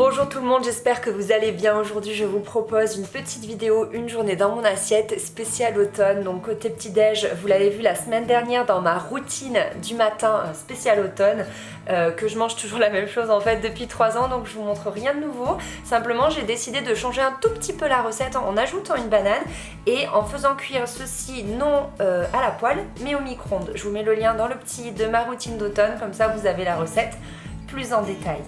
Bonjour tout le monde, j'espère que vous allez bien. Aujourd'hui je vous propose une petite vidéo, une journée dans mon assiette spéciale automne. Donc côté petit déj, vous l'avez vu la semaine dernière dans ma routine du matin spéciale automne, que je mange toujours la même chose en fait depuis 3 ans, donc je vous montre rien de nouveau. Simplement j'ai décidé de changer un tout petit peu la recette en ajoutant une banane et en faisant cuire ceci non à la poêle mais au micro-ondes. Je vous mets le lien dans le petit de ma routine d'automne, comme ça vous avez la recette plus en détail.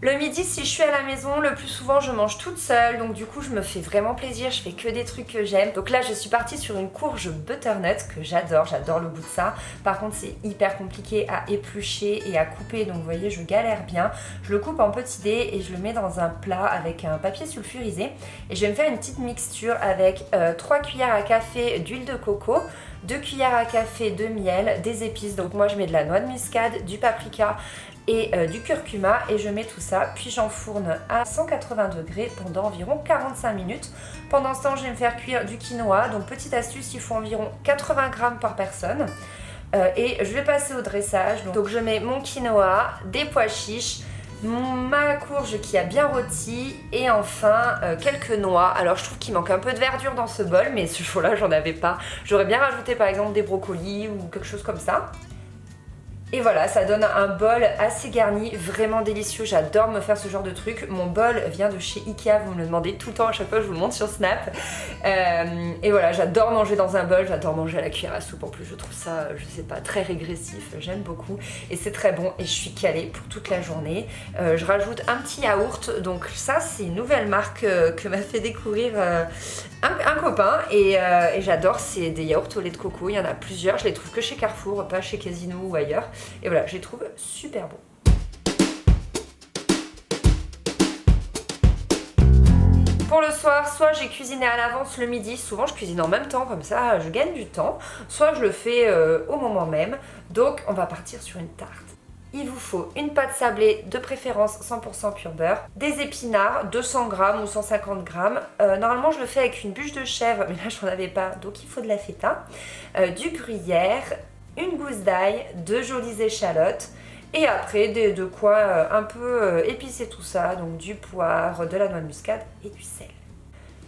Le midi, si je suis à la maison, le plus souvent je mange toute seule, donc du coup je me fais vraiment plaisir, je fais que des trucs que j'aime. Donc là je suis partie sur une courge butternut que j'adore le goût de ça. Par contre c'est hyper compliqué à éplucher et à couper, donc vous voyez je galère bien. Je le coupe en petits dés et je le mets dans un plat avec un papier sulfurisé. Et je vais me faire une petite mixture avec 3 cuillères à café d'huile de coco, 2 cuillères à café de miel, des épices, donc moi je mets de la noix de muscade, du paprika et du curcuma et je mets tout ça, puis j'enfourne à 180 degrés pendant environ 45 minutes. Pendant ce temps je vais me faire cuire du quinoa, donc petite astuce, il faut environ 80 grammes par personne. Et je vais passer au dressage, donc je mets mon quinoa, des pois chiches, ma courge qui a bien rôti et enfin quelques noix. Alors je trouve qu'il manque un peu de verdure dans ce bol, mais ce jour-là j'en avais pas. J'aurais bien rajouté par exemple des brocolis ou quelque chose comme ça. Et voilà, ça donne un bol assez garni, vraiment délicieux. J'adore me faire ce genre de truc. Mon bol vient de chez Ikea, vous me le demandez tout le temps, à chaque fois je vous le montre sur Snap. Et voilà, j'adore manger dans un bol, j'adore manger à la cuillère à soupe. En plus je trouve ça, je sais pas, très régressif, j'aime beaucoup. Et c'est très bon et je suis calée pour toute la journée. Je rajoute un petit yaourt, donc ça c'est une nouvelle marque que m'a fait découvrir un copain. Et j'adore, c'est des yaourts au lait de coco, il y en a plusieurs. Je les trouve que chez Carrefour, pas chez Casino ou ailleurs. Et voilà, je les trouve super bons. Pour le soir, soit j'ai cuisiné à l'avance le midi, souvent je cuisine en même temps, comme ça je gagne du temps, soit je le fais au moment même. Donc on va partir sur une tarte. Il vous faut une pâte sablée, de préférence 100% pur beurre, des épinards, 200 g ou 150 g. Normalement je le fais avec une bûche de chèvre, mais là je n'en avais pas, donc il faut de la feta, du gruyère, une gousse d'ail, 2 jolies échalotes et après de quoi un peu épicer tout ça, donc du poivre, de la noix de muscade et du sel.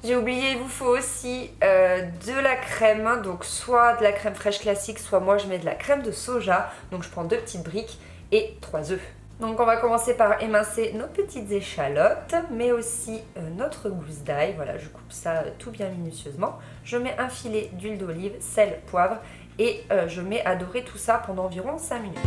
J'ai oublié, il vous faut aussi de la crème, donc soit de la crème fraîche classique, soit moi je mets de la crème de soja, donc je prends 2 petites briques et 3 œufs. Donc on va commencer par émincer nos petites échalotes, mais aussi notre gousse d'ail. Voilà, je coupe ça tout bien minutieusement. Je mets un filet d'huile d'olive, sel, poivre et je mets à dorer tout ça pendant environ 5 minutes.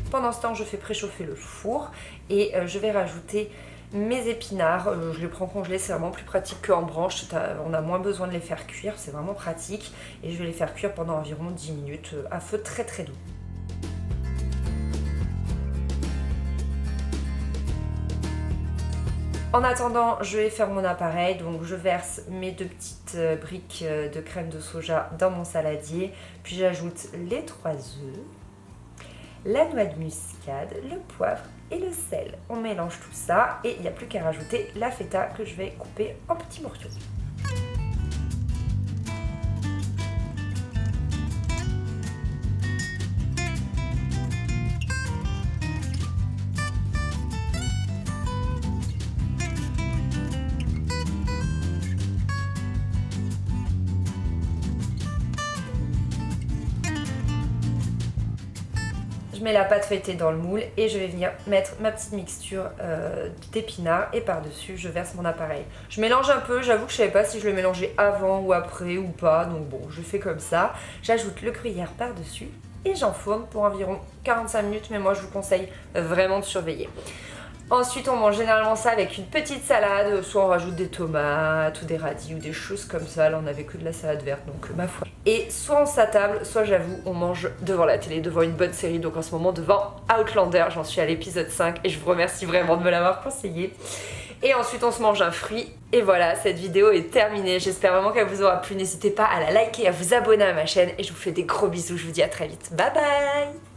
Pendant ce temps, je fais préchauffer le four et je vais rajouter mes épinards. Je les prends congelés, c'est vraiment plus pratique qu'en branche. On a moins besoin de les faire cuire, c'est vraiment pratique. Et je vais les faire cuire pendant environ 10 minutes à feu très très doux. En attendant, je vais faire mon appareil, donc je verse mes 2 petites briques de crème de soja dans mon saladier, puis j'ajoute les 3 œufs, la noix de muscade, le poivre et le sel. On mélange tout ça et il n'y a plus qu'à rajouter la feta que je vais couper en petits morceaux. Je mets la pâte feuilletée dans le moule et je vais venir mettre ma petite mixture d'épinards et par-dessus je verse mon appareil. Je mélange un peu, j'avoue que je ne savais pas si je le mélangeais avant ou après ou pas, donc bon, je fais comme ça. J'ajoute le gruyère par-dessus et j'enfourne pour environ 45 minutes, mais moi je vous conseille vraiment de surveiller. Ensuite on mange généralement ça avec une petite salade, soit on rajoute des tomates ou des radis ou des choses comme ça, là on avait que de la salade verte donc ma foi. Et soit on s'attable, soit j'avoue on mange devant la télé, devant une bonne série, donc en ce moment devant Outlander, j'en suis à l'épisode 5 et je vous remercie vraiment de me l'avoir conseillé. Et ensuite on se mange un fruit. Et voilà, cette vidéo est terminée. J'espère vraiment qu'elle vous aura plu. N'hésitez pas à la liker, à vous abonner à ma chaîne. Et je vous fais des gros bisous. Je vous dis à très vite. Bye bye!